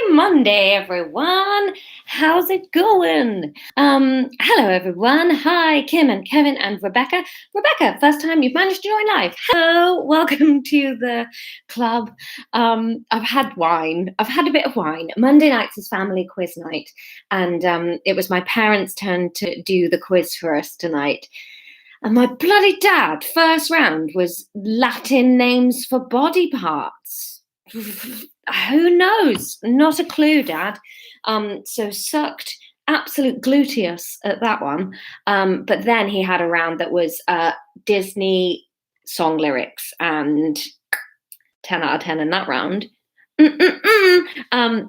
Monday, everyone. How's it going? Hello, everyone. Hi, Kim and Kevin and Rebecca. Rebecca, first time you've managed to join live. Hello, welcome to the club. I've had wine. I've had a bit of wine. Monday nights is family quiz night, and it was my parents' turn to do the quiz for us tonight. And my bloody dad, first round, was Latin names for body parts. Who knows? Not a clue, Dad. So sucked absolute gluteus at that one. But then he had a round that was Disney song lyrics, and 10 out of 10 in that round.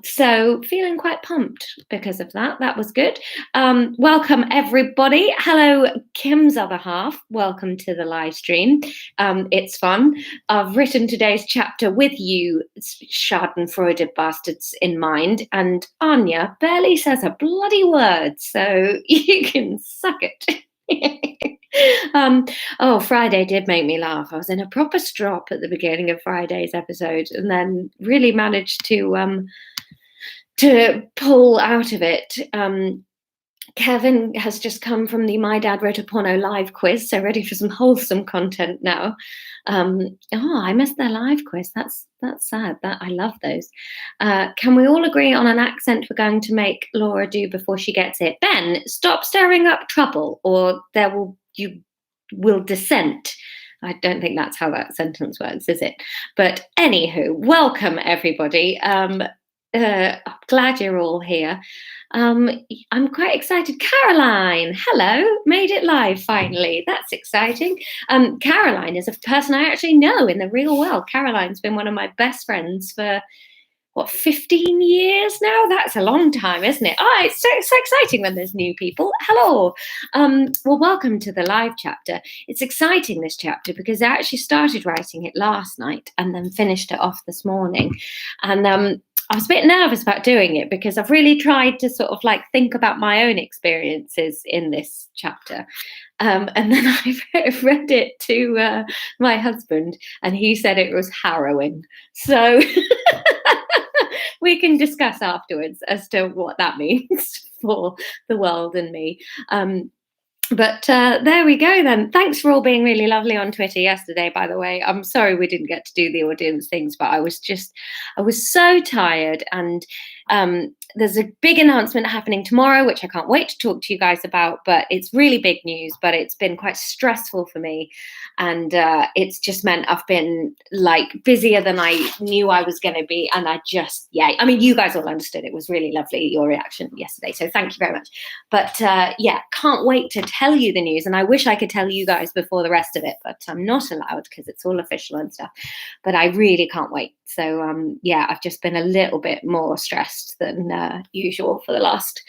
So feeling quite pumped because of that. That was good. Welcome everybody. Hello, Kim's other half. Welcome to the live stream. It's fun. I've written today's chapter with you, Schadenfreude bastards, in mind, and Anja barely says a bloody word, so you can suck it. Friday did make me laugh. I was in a proper strop at the beginning of Friday's episode, and then really managed to pull out of it. Kevin has just come from the My Dad Wrote a Porno live quiz, so ready for some wholesome content now. I missed their live quiz. That's sad. I love those. Can we all agree on an accent we're going to make Laura do before she gets it? Ben, stop stirring up trouble, or you will dissent. I don't think that's how that sentence works, is it? But anywho, welcome everybody. I'm glad you're all here. I'm quite excited. Caroline, hello, made it live finally. That's exciting. Caroline is a person I actually know in the real world. Caroline's been one of my best friends for 15 years now? That's a long time, isn't it? It's so exciting when there's new people. Hello. Well, welcome to the live chapter. It's exciting, this chapter, because I actually started writing it last night and then finished it off this morning. And I was a bit nervous about doing it because I've really tried to sort of think about my own experiences in this chapter. And then I read it to my husband, and he said it was harrowing. So we can discuss afterwards as to what that means for the world and me. But there we go then. Thanks for all being really lovely on Twitter yesterday, by the way. I'm sorry we didn't get to do the audience things, but I was so tired. And there's a big announcement happening tomorrow, which I can't wait to talk to you guys about, but it's really big news, but it's been quite stressful for me. And it's just meant I've been busier than I knew I was going to be. And you guys all understood. It was really lovely, your reaction yesterday. So thank you very much. But can't wait to tell you the news. And I wish I could tell you guys before the rest of it, but I'm not allowed because it's all official and stuff. But I really can't wait. So I've just been a little bit more stressed than usual for the last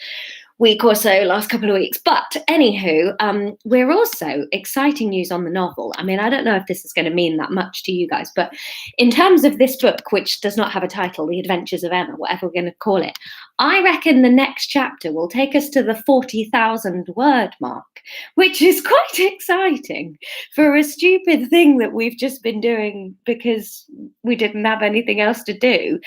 week or so, last couple of weeks. But anywho, we're also exciting news on the novel. I mean, I don't know if this is going to mean that much to you guys, but in terms of this book, which does not have a title, The Adventures of Emma, whatever we're going to call it, I reckon the next chapter will take us to the 40,000 word mark, which is quite exciting for a stupid thing that we've just been doing because we didn't have anything else to do.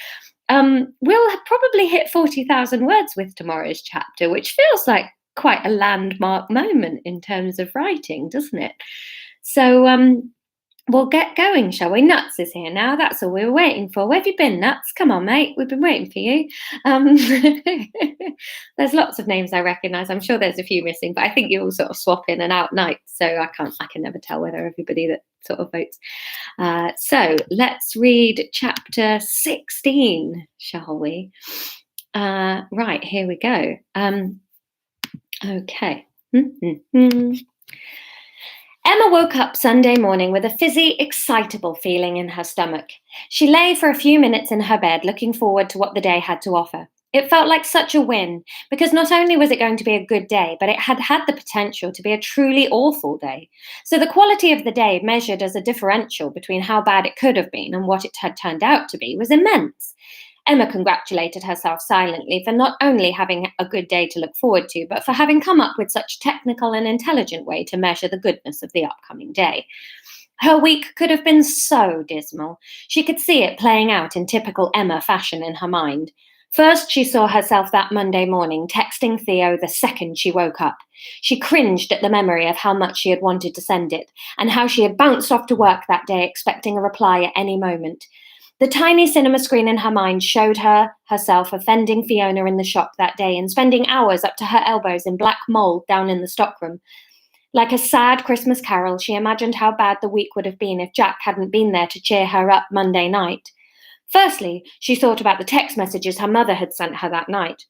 We'll probably hit 40,000 words with tomorrow's chapter, which feels like quite a landmark moment in terms of writing, doesn't it? So we'll get going, shall we? Nuts is here now. That's all we were waiting for. Where have you been, Nuts? Come on, mate. We've been waiting for you. There's lots of names I recognise. I'm sure there's a few missing, but I think you all sort of swap in and out nights, so I can never tell whether everybody that sort of votes. So let's read chapter 16, shall we? Right, here we go. Okay. Emma woke up Sunday morning with a fizzy, excitable feeling in her stomach. She lay for a few minutes in her bed, looking forward to what the day had to offer. It felt like such a win, because not only was it going to be a good day, but it had the potential to be a truly awful day. So the quality of the day, measured as a differential between how bad it could have been and what it had turned out to be, was immense. Emma congratulated herself silently for not only having a good day to look forward to, but for having come up with such a technical and intelligent way to measure the goodness of the upcoming day. Her week could have been so dismal. She could see it playing out in typical Emma fashion in her mind. First, she saw herself that Monday morning texting Theo the second she woke up. She cringed at the memory of how much she had wanted to send it, and how she had bounced off to work that day expecting a reply at any moment. The tiny cinema screen in her mind showed herself offending Fiona in the shop that day and spending hours up to her elbows in black mold down in the stockroom. Like a sad Christmas carol, she imagined how bad the week would have been if Jack hadn't been there to cheer her up Monday night. Firstly, she thought about the text messages her mother had sent her that night.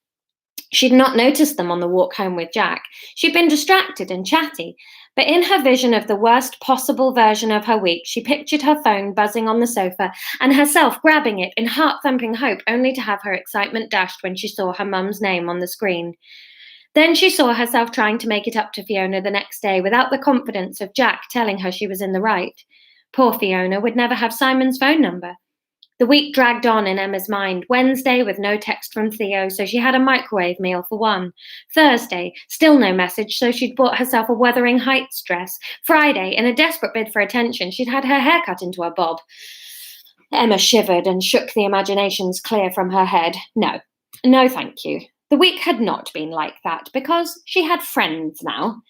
She'd not noticed them on the walk home with Jack. She'd been distracted and chatty. But in her vision of the worst possible version of her week, she pictured her phone buzzing on the sofa and herself grabbing it in heart-thumping hope, only to have her excitement dashed when she saw her mum's name on the screen. Then she saw herself trying to make it up to Fiona the next day without the confidence of Jack telling her she was in the right. Poor Fiona would never have Simon's phone number. The week dragged on in Emma's mind. Wednesday, with no text from Theo, so she had a microwave meal for one. Thursday, still no message, so she'd bought herself a Wuthering Heights dress. Friday, in a desperate bid for attention, she'd had her hair cut into a bob. Emma shivered and shook the imaginations clear from her head. No, thank you. The week had not been like that, because she had friends now.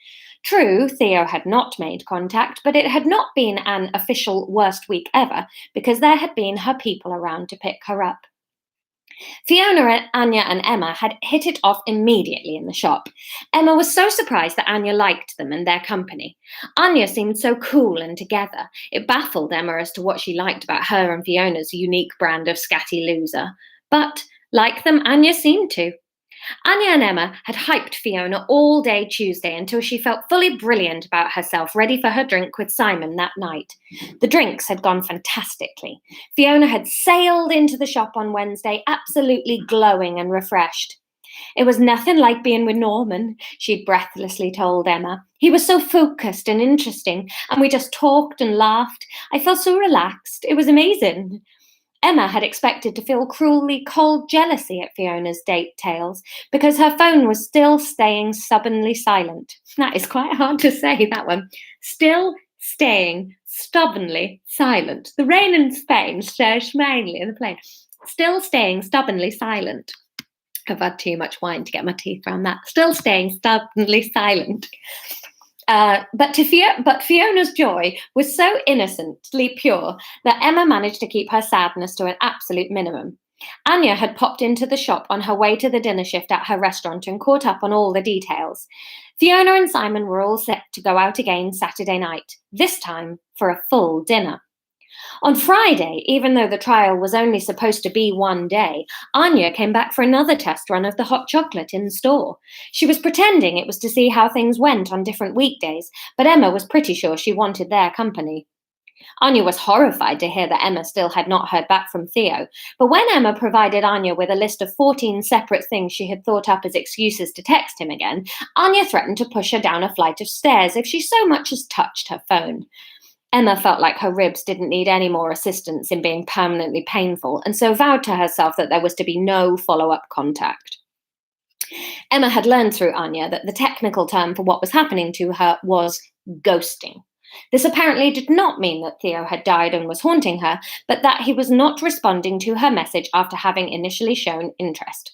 True, Theo had not made contact, but it had not been an official worst week ever, because there had been her people around to pick her up. Fiona, Anja, and Emma had hit it off immediately in the shop. Emma was so surprised that Anja liked them and their company. Anja seemed so cool and together. It baffled Emma as to what she liked about her and Fiona's unique brand of scatty loser. But, like them, Anja seemed to. Anja and Emma had hyped Fiona all day Tuesday until she felt fully brilliant about herself, ready for her drink with Simon that night. The drinks had gone fantastically. Fiona had sailed into the shop on Wednesday, absolutely glowing and refreshed. It was nothing like being with Norman, she'd breathlessly told Emma. He was so focused and interesting, and we just talked and laughed. I felt so relaxed. It was amazing. Emma had expected to feel cruelly cold jealousy at Fiona's date tales because her phone was still staying stubbornly silent. That is quite hard to say, that one. Still staying stubbornly silent. The rain in Spain stares mainly in the plane. Still staying stubbornly silent. I've had too much wine to get my teeth around that. Still staying stubbornly silent. But Fiona's joy was so innocently pure that Emma managed to keep her sadness to an absolute minimum. Anja had popped into the shop on her way to the dinner shift at her restaurant and caught up on all the details. Fiona and Simon were all set to go out again Saturday night, this time for a full dinner. On Friday, even though the trial was only supposed to be one day, Anja came back for another test run of the hot chocolate in store. She was pretending it was to see how things went on different weekdays, but Emma was pretty sure she wanted their company. Anja was horrified to hear that Emma still had not heard back from Theo, but when Emma provided Anja with a list of 14 separate things she had thought up as excuses to text him again, Anja threatened to push her down a flight of stairs if she so much as touched her phone. Emma felt like her ribs didn't need any more assistance in being permanently painful, and so vowed to herself that there was to be no follow-up contact. Emma had learned through Anja that the technical term for what was happening to her was ghosting. This apparently did not mean that Theo had died and was haunting her, but that he was not responding to her message after having initially shown interest.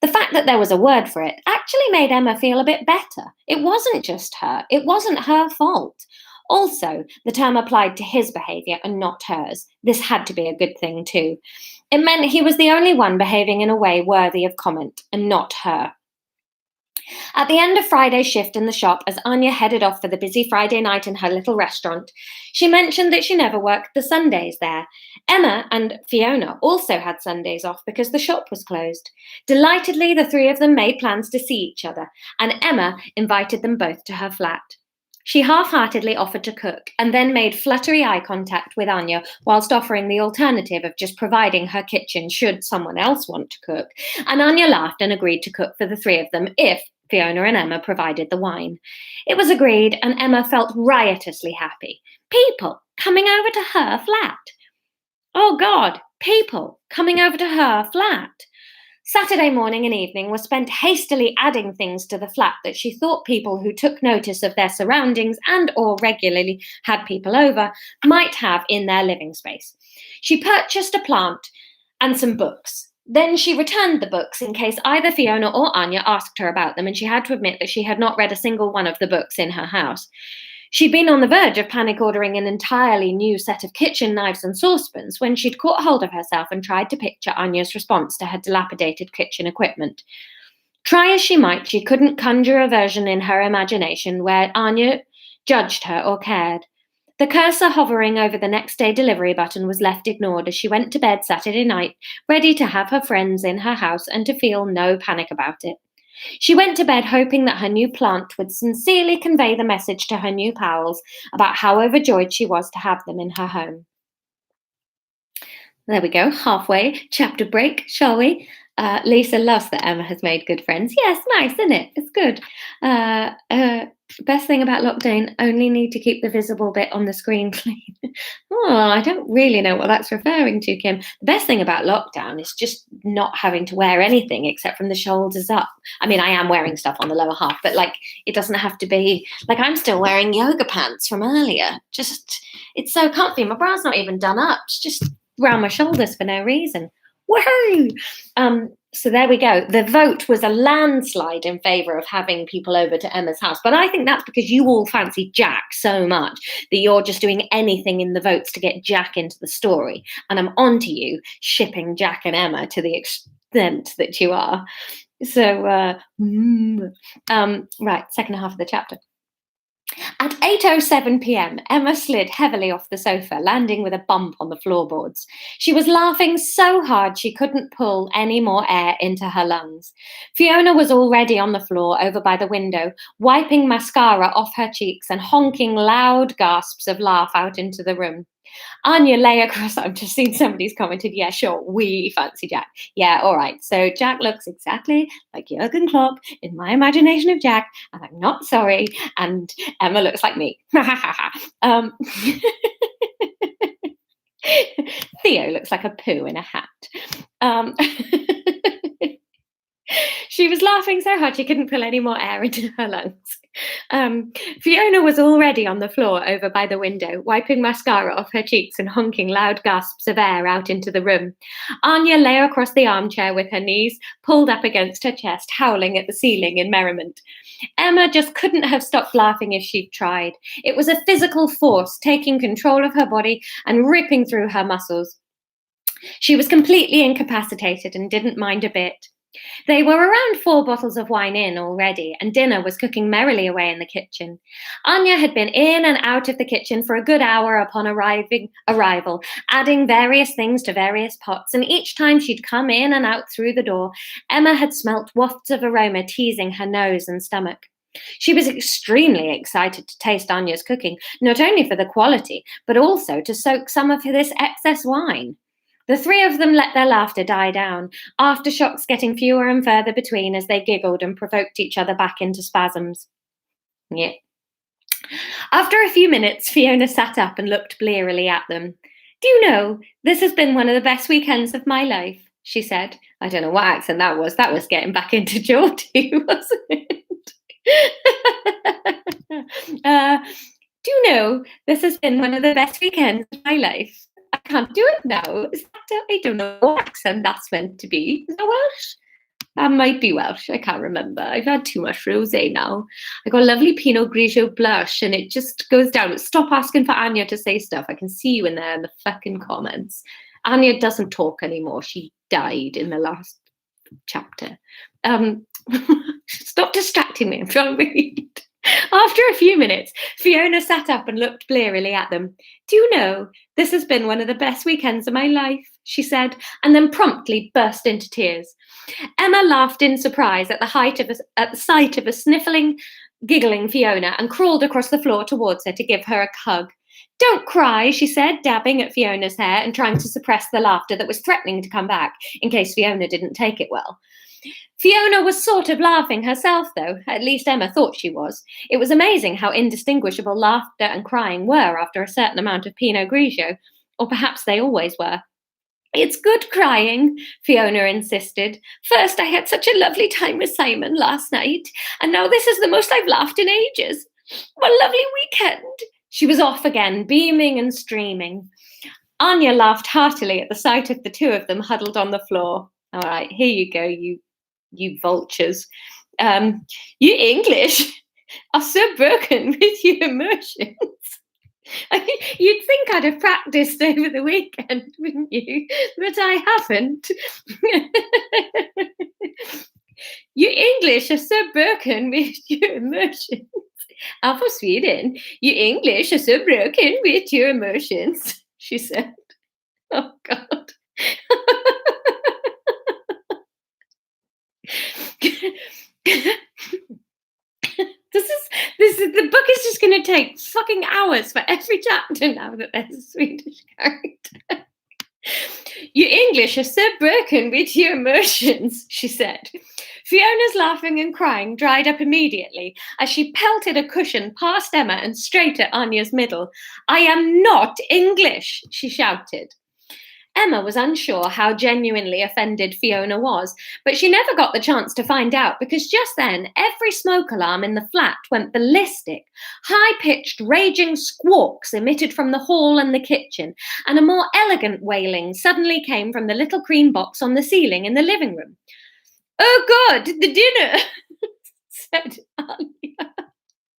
The fact that there was a word for it actually made Emma feel a bit better. It wasn't just her. It wasn't her fault. Also, the term applied to his behaviour and not hers. This had to be a good thing too. It meant he was the only one behaving in a way worthy of comment, and not her. At the end of Friday's shift in the shop, as Anja headed off for the busy Friday night in her little restaurant, she mentioned that she never worked the Sundays there. Emma and Fiona also had Sundays off because the shop was closed. Delightedly, the three of them made plans to see each other, and Emma invited them both to her flat. She half-heartedly offered to cook, and then made fluttery eye contact with Anja whilst offering the alternative of just providing her kitchen should someone else want to cook, and Anja laughed and agreed to cook for the three of them if Fiona and Emma provided the wine. It was agreed, and Emma felt riotously happy. People coming over to her flat. Oh God, people coming over to her flat. Saturday morning and evening were spent hastily adding things to the flat that she thought people who took notice of their surroundings and or regularly had people over might have in their living space. She purchased a plant and some books. Then she returned the books in case either Fiona or Anja asked her about them, and she had to admit that she had not read a single one of the books in her house. She'd been on the verge of panic ordering an entirely new set of kitchen knives and saucepans when she'd caught hold of herself and tried to picture Anja's response to her dilapidated kitchen equipment. Try as she might, she couldn't conjure a version in her imagination where Anja judged her or cared. The cursor hovering over the next day delivery button was left ignored as she went to bed Saturday night, ready to have her friends in her house and to feel no panic about it. She went to bed hoping that her new plant would sincerely convey the message to her new pals about how overjoyed she was to have them in her home. There we go, halfway. Chapter break, shall we? Lisa loves that Emma has made good friends. Yes, nice, isn't it? It's good. Best thing about lockdown, only need to keep the visible bit on the screen clean. Oh, I don't really know what that's referring to, Kim. The best thing about lockdown is just not having to wear anything except from the shoulders up. I mean, I am wearing stuff on the lower half, but like it doesn't have to be like I'm still wearing yoga pants from earlier. Just it's so comfy. My bra's not even done up. It's just around my shoulders for no reason. Woohoo! So there we go. The vote was a landslide in favour of having people over to Emma's house. But I think that's because you all fancy Jack so much that you're just doing anything in the votes to get Jack into the story. And I'm on to you shipping Jack and Emma to the extent that you are. So, right, second half of the chapter. At 8:07 p.m., Emma slid heavily off the sofa, landing with a bump on the floorboards. She was laughing so hard she couldn't pull any more air into her lungs. Fiona was already on the floor over by the window, wiping mascara off her cheeks and honking loud gasps of laugh out into the room. Anja lay across. I've just seen somebody's commented, yeah, sure, we fancy Jack. Yeah, all right. So Jack looks exactly like Jurgen Klopp in my imagination of Jack, and I'm not sorry. And Emma looks like me. Theo looks like a poo in a hat. She was laughing so hard she couldn't pull any more air into her lungs. Fiona was already on the floor over by the window, wiping mascara off her cheeks and honking loud gasps of air out into the room. Anja lay across the armchair with her knees pulled up against her chest, howling at the ceiling in merriment. Emma just couldn't have stopped laughing if she'd tried. It was a physical force taking control of her body and ripping through her muscles. She was completely incapacitated and didn't mind a bit. They were around 4 bottles of wine in already, and dinner was cooking merrily away in the kitchen. Anja had been in and out of the kitchen for a good hour upon arrival, adding various things to various pots, and each time she'd come in and out through the door, Emma had smelt wafts of aroma teasing her nose and stomach. She was extremely excited to taste Anja's cooking, not only for the quality, but also to soak some of this excess wine. The 3 of them let their laughter die down, aftershocks getting fewer and further between as they giggled and provoked each other back into spasms. Yeah. After a few minutes, Fiona sat up and looked blearily at them. Do you know, this has been one of the best weekends of my life, she said. I don't know what accent that was. That was getting back into Geordie, wasn't it? Do you know, this has been one of the best weekends of my life. I can't do it now. I don't know what accent that's meant to be. Is that Welsh? That might be Welsh. I can't remember. I've had too much rosé now. I got a lovely Pinot Grigio blush, and it just goes down. Stop asking for Anja to say stuff. I can see you in there in the fucking comments. Anja doesn't talk anymore. She died in the last chapter. Stop distracting me. I'm trying to read. After a few minutes, Fiona sat up and looked blearily at them. Do you know, this has been one of the best weekends of my life, she said, and then promptly burst into tears. Emma laughed in surprise at the sight of a sniffling, giggling Fiona and crawled across the floor towards her to give her a hug. Don't cry, she said, dabbing at Fiona's hair and trying to suppress the laughter that was threatening to come back in case Fiona didn't take it well. Fiona was sort of laughing herself, though. At least Emma thought she was. It was amazing how indistinguishable laughter and crying were after a certain amount of Pinot Grigio, or perhaps they always were. It's good crying, Fiona insisted. First, I had such a lovely time with Simon last night, and now this is the most I've laughed in ages. What a lovely weekend. She was off again, beaming and streaming. Anja laughed heartily at the sight of the 2 of them huddled on the floor. All right, here you go, you vultures. Um, you English are so broken with your emotions. You'd think I'd have practiced over the weekend, wouldn't you? But I haven't. You English are so broken with your emotions. I'm from Sweden. You English are so broken with your emotions, she said. Oh, God. The book is just going to take fucking hours for every chapter now that there's a Swedish character. You English are so broken with your emotions, she said. Fiona's laughing and crying dried up immediately as she pelted a cushion past Emma and straight at Anja's middle. I am not English, she shouted. Emma was unsure how genuinely offended Fiona was, but she never got the chance to find out because just then every smoke alarm in the flat went ballistic. High-pitched, raging squawks emitted from the hall and the kitchen, and a more elegant wailing suddenly came from the little cream box on the ceiling in the living room. Oh God, the dinner, said Anja.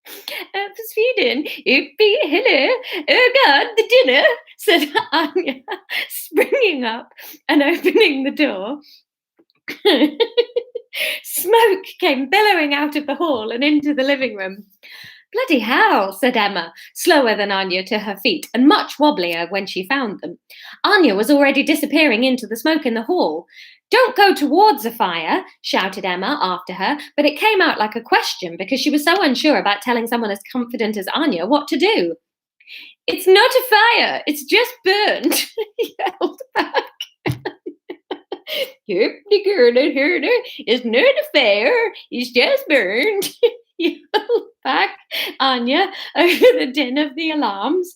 For Sweden, hello. Oh God, the dinner, said Anja, springing up and opening the door. Smoke came billowing out of the hall and into the living room. Bloody hell, said Emma, slower than Anja to her feet and much wobblier when she found them. Anja was already disappearing into the smoke in the hall. Don't go towards the fire, shouted Emma after her, but it came out like a question because she was so unsure about telling someone as confident as Anja what to do. It's not a fire, it's just burnt, he yelled back. Yep, the girl I heard her is not a fire, it's just burned, yelled back Anja over the din of the alarms.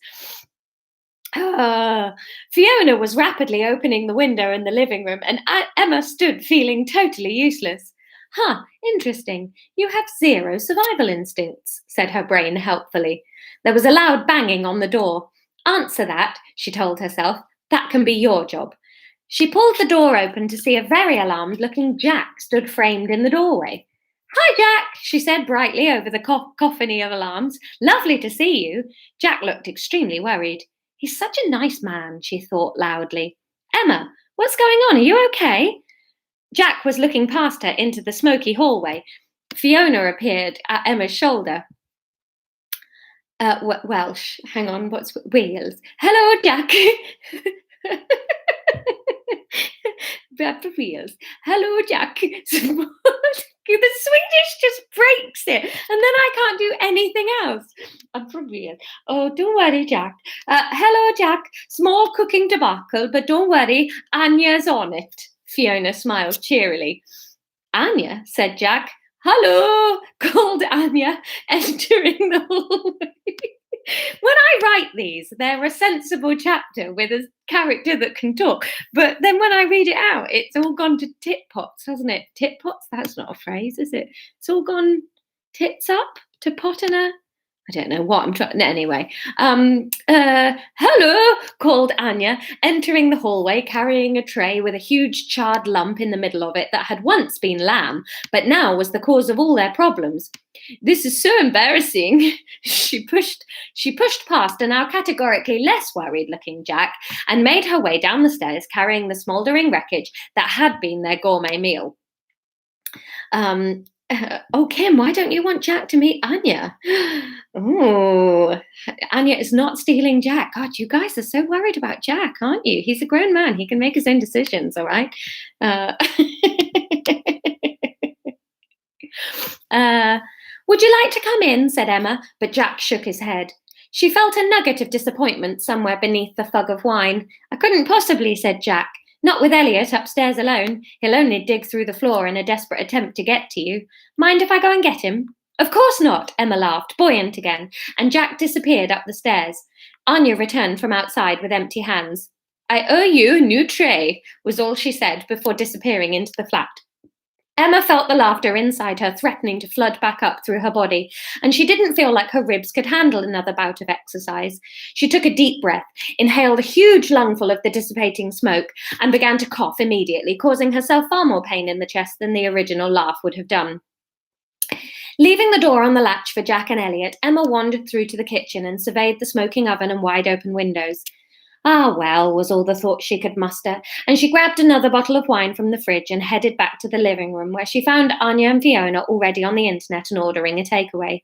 Fiona was rapidly opening the window in the living room, and Emma stood feeling totally useless. Huh, interesting. You have zero survival instincts, said her brain helpfully. There was a loud banging on the door. Answer that, she told herself. That can be your job. She pulled the door open to see a very alarmed looking Jack stood framed in the doorway. Hi, Jack, she said brightly over the cacophony of alarms. Lovely to see you. Jack looked extremely worried. He's such a nice man, she thought loudly. Emma, what's going on? Are you okay? Jack was looking past her into the smoky hallway. Fiona appeared at Emma's shoulder. Welsh, hang on, what's Wales? Hello, Jack. Wales. Hello, Jack. The Swedish just breaks it, and then I can't do anything else. I'm from Wales. Oh, don't worry, Jack. Hello, Jack. Small cooking debacle, but don't worry, Anja's on it. Fiona smiled cheerily. Anja, said Jack. Hello, called Anja, entering the hallway. When I write these, they're a sensible chapter with a character that can talk. But then when I read it out, it's all gone to tit pots, hasn't it? Tit pots? That's not a phrase, is it? It's all gone tits up to pot in a... I don't know what I'm trying... Anyway. Hello, called Anja, entering the hallway carrying a tray with a huge charred lump in the middle of it that had once been lamb, but now was the cause of all their problems. This is so embarrassing. She pushed past a now categorically less worried-looking Jack and made her way down the stairs carrying the smouldering wreckage that had been their gourmet meal. Oh, Kim, why don't you want Jack to meet Anja? Oh, Anja is not stealing Jack. God, you guys are so worried about Jack, aren't you? He's a grown man. He can make his own decisions, all right? Would you like to come in? Said Emma, but Jack shook his head. She felt a nugget of disappointment somewhere beneath the fog of wine. I couldn't possibly, said Jack. Not with Elliot upstairs alone. He'll only dig through the floor in a desperate attempt to get to you. Mind if I go and get him? Of course not, Emma laughed, buoyant again, and Jack disappeared up the stairs. Anja returned from outside with empty hands. I owe you a new tray, was all she said before disappearing into the flat. Emma felt the laughter inside her threatening to flood back up through her body, and she didn't feel like her ribs could handle another bout of exercise. She took a deep breath, inhaled a huge lungful of the dissipating smoke, and began to cough immediately, causing herself far more pain in the chest than the original laugh would have done. Leaving the door on the latch for Jack and Elliot, Emma wandered through to the kitchen and surveyed the smoking oven and wide-open windows. Ah, well, was all the thought she could muster, and she grabbed another bottle of wine from the fridge and headed back to the living room, where she found Anja and Fiona already on the internet and ordering a takeaway.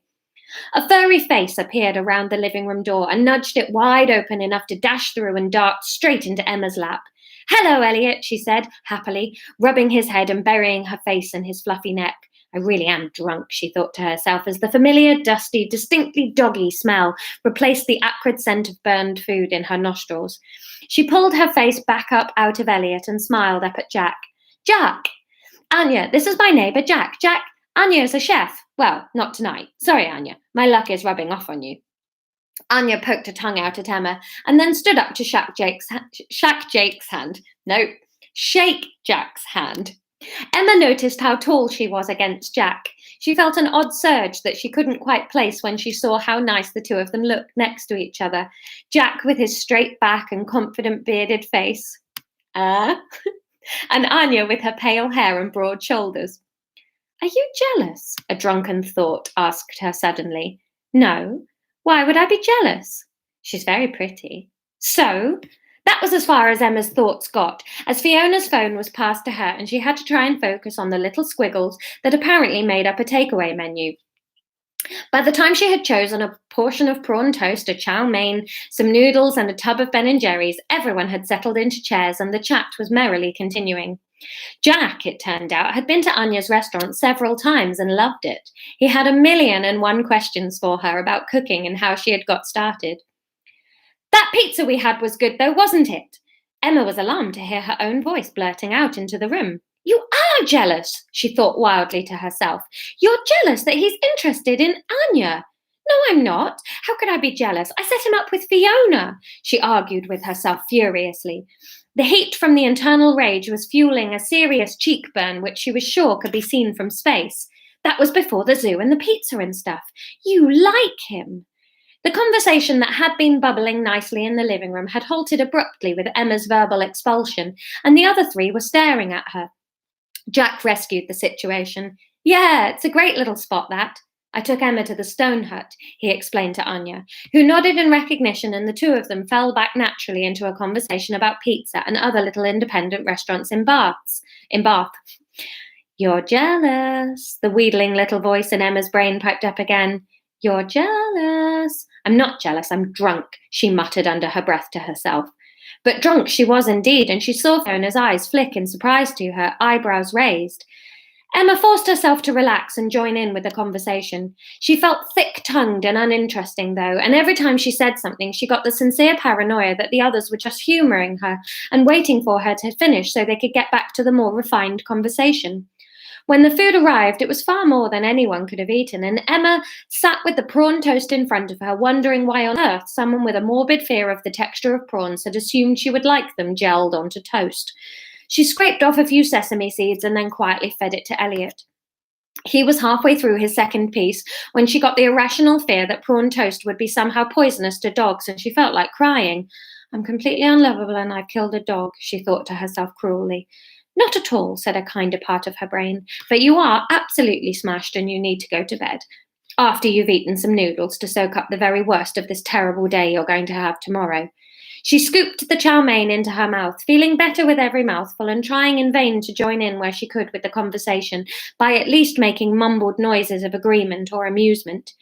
A furry face appeared around the living room door and nudged it wide open enough to dash through and dart straight into Emma's lap. "Hello, Elliot," she said, happily, rubbing his head and burying her face in his fluffy neck. "I really am drunk," she thought to herself, as the familiar, dusty, distinctly doggy smell replaced the acrid scent of burned food in her nostrils. She pulled her face back up out of Elliot and smiled up at Jack. "Jack! Anja, this is my neighbour, Jack. Jack, Anja is a chef. Well, not tonight. Sorry, Anja. My luck is rubbing off on you." Anja poked her tongue out at Emma and then stood up to shake Jack's hand. Emma noticed how tall she was against Jack. She felt an odd surge that she couldn't quite place when she saw how nice the two of them looked next to each other. Jack with his straight back and confident bearded face. And Anja with her pale hair and broad shoulders. "Are you jealous?" a drunken thought asked her suddenly. "No. Why would I be jealous? She's very pretty." So, that was as far as Emma's thoughts got, as Fiona's phone was passed to her and she had to try and focus on the little squiggles that apparently made up a takeaway menu. By the time she had chosen a portion of prawn toast, a chow mein, some noodles, and a tub of Ben & Jerry's, everyone had settled into chairs and the chat was merrily continuing. Jack, it turned out, had been to Anja's restaurant several times and loved it. He had 1,000,001 questions for her about cooking and how she had got started. "That pizza we had was good though, wasn't it?" Emma was alarmed to hear her own voice blurting out into the room. "You are jealous," she thought wildly to herself. "You're jealous that he's interested in Anja." "No, I'm not. How could I be jealous? I set him up with Fiona," she argued with herself furiously. The heat from the internal rage was fueling a serious cheek burn, which she was sure could be seen from space. That was before the zoo and the pizza and stuff. "You like him." The conversation that had been bubbling nicely in the living room had halted abruptly with Emma's verbal expulsion, and the other three were staring at her. Jack rescued the situation. "Yeah, it's a great little spot, that. I took Emma to the stone hut," he explained to Anja, who nodded in recognition, and the two of them fell back naturally into a conversation about pizza and other little independent restaurants in Bath. "You're jealous," the wheedling little voice in Emma's brain piped up again. "You're jealous." "I'm not jealous, I'm drunk," she muttered under her breath to herself. But drunk she was indeed, and she saw Fiona's eyes flick in surprise to her eyebrows raised. Emma forced herself to relax and join in with the conversation. She felt thick-tongued and uninteresting, though, and every time she said something, she got the sincere paranoia that the others were just humouring her and waiting for her to finish so they could get back to the more refined conversation. When the food arrived, it was far more than anyone could have eaten, and Emma sat with the prawn toast in front of her, wondering why on earth someone with a morbid fear of the texture of prawns had assumed she would like them gelled onto toast. She scraped off a few sesame seeds and then quietly fed it to Elliot. He was halfway through his second piece when she got the irrational fear that prawn toast would be somehow poisonous to dogs, and she felt like crying. "I'm completely unlovable and I've killed a dog," she thought to herself cruelly. "Not at all," said a kinder part of her brain, "but you are absolutely smashed and you need to go to bed. After you've eaten some noodles to soak up the very worst of this terrible day you're going to have tomorrow." She scooped the chow mein into her mouth, feeling better with every mouthful and trying in vain to join in where she could with the conversation by at least making mumbled noises of agreement or amusement.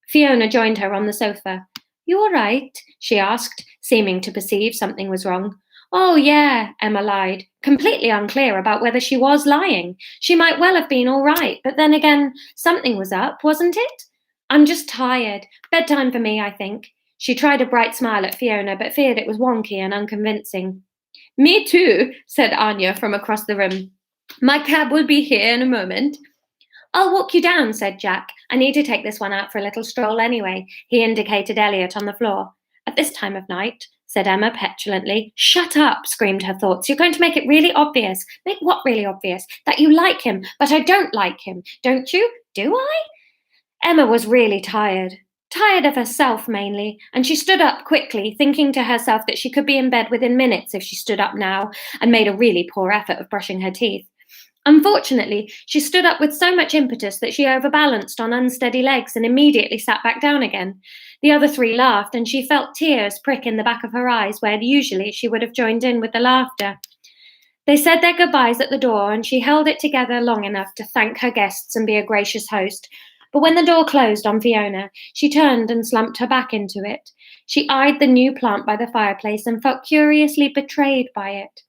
Fiona joined her on the sofa. "You all right?" she asked, seeming to perceive something was wrong. "Oh, yeah," Emma lied, completely unclear about whether she was lying. She might well have been all right, but then again, something was up, wasn't it? "I'm just tired. Bedtime for me, I think." She tried a bright smile at Fiona, but feared it was wonky and unconvincing. "Me too," said Anja from across the room. "My cab will be here in a moment." "I'll walk you down," said Jack. "I need to take this one out for a little stroll anyway." He indicated Elliot on the floor. "At this time of night," said Emma petulantly. Shut up, screamed her thoughts. You're going to make it really obvious. Make what really obvious? That you like him, but I don't like him. Don't you? Do I? Emma was really tired of herself mainly, and she stood up quickly, thinking to herself that she could be in bed within minutes if she stood up now and made a really poor effort of brushing her teeth. Unfortunately, she stood up with so much impetus that she overbalanced on unsteady legs and immediately sat back down again. The other three laughed, and she felt tears prick in the back of her eyes, where usually she would have joined in with the laughter. They said their goodbyes at the door, and she held it together long enough to thank her guests and be a gracious host. But when the door closed on Fiona, she turned and slumped her back into it. She eyed the new plant by the fireplace and felt curiously betrayed by it.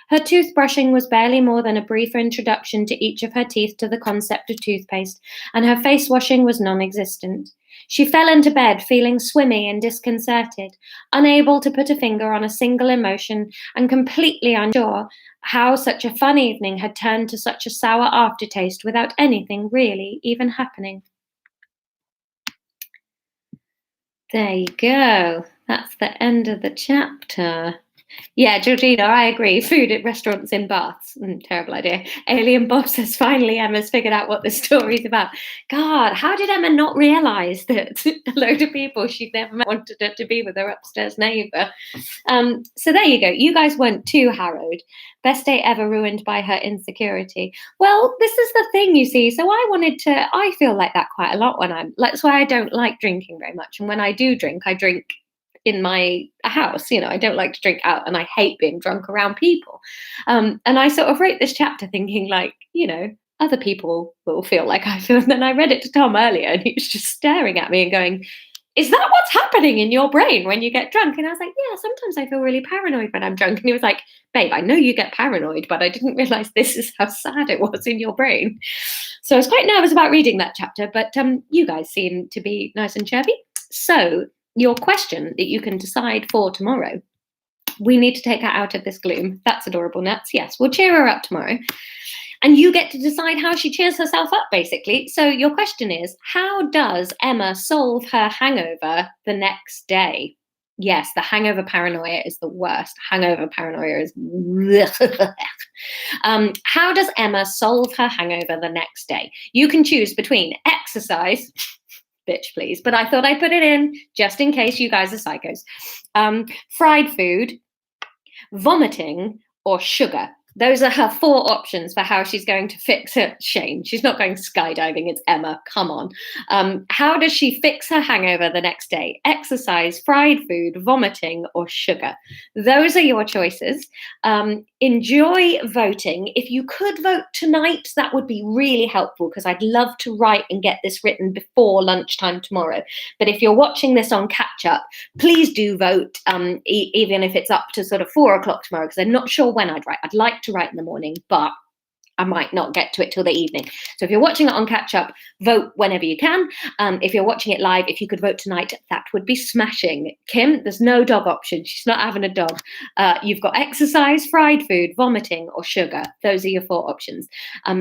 Her toothbrushing was barely more than a brief introduction to each of her teeth to the concept of toothpaste, and her face washing was non-existent. She fell into bed feeling swimmy and disconcerted, unable to put a finger on a single emotion and completely unsure how such a fun evening had turned to such a sour aftertaste without anything really even happening. There you go. That's the end of the chapter. Yeah, Georgina, I agree. Food at restaurants in baths. Terrible idea. Alien Bob says, finally, Emma's figured out what the story's about. God, how did Emma not realise that a load of people she'd never met wanted her to be with her upstairs neighbour? So there you go. You guys weren't too harrowed. Best day ever ruined by her insecurity. Well, this is the thing, you see. So I feel like that quite a lot that's why I don't like drinking very much. And when I do drink, I drink in my house. I don't like to drink out, and I hate being drunk around people. And I sort of wrote this chapter thinking other people will feel like I feel. And then I read it to Tom earlier, and he was just staring at me and going, is that what's happening in your brain when you get drunk? And I was like, yeah, sometimes I feel really paranoid when I'm drunk. And he was like, babe, I know you get paranoid, but I didn't realize this is how sad it was in your brain. So I was quite nervous about reading that chapter, but you guys seem to be nice and chirpy. So your question that you can decide for tomorrow, we need to take her out of this gloom. That's adorable, Nuts. Yes, we'll cheer her up tomorrow. And you get to decide how she cheers herself up, basically. So your question is, how does Emma solve her hangover the next day? Yes, the hangover paranoia is the worst. Hangover paranoia is... how does Emma solve her hangover the next day? You can choose between exercise... bitch, please. But I thought I'd put it in just in case you guys are psychos. Fried food, vomiting, or sugar. Those are her 4 options for how she's going to fix her Shane. She's not going skydiving. It's Emma. Come on. How does she fix her hangover the next day? Exercise, fried food, vomiting, or sugar? Those are your choices. Enjoy voting. If you could vote tonight, that would be really helpful because I'd love to write and get this written before lunchtime tomorrow. But if you're watching this on catch up, please do vote, even if it's up to sort of 4 o'clock tomorrow, because I'm not sure when I'd write. I'd like to write in the morning, but I might not get to it till the evening. So if you're watching it on catch up, vote whenever you can. If you're watching it live, if you could vote tonight, that would be smashing. Kim, there's no dog option. She's not having a dog. You've got exercise, fried food, vomiting, or sugar. Those are your 4 options.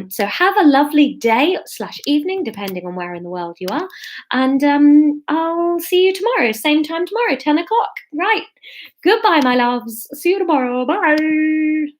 So have a lovely day / evening, depending on where in the world you are. And I'll see you tomorrow, same time tomorrow, 10 o'clock. Right. Goodbye, my loves. See you tomorrow. Bye.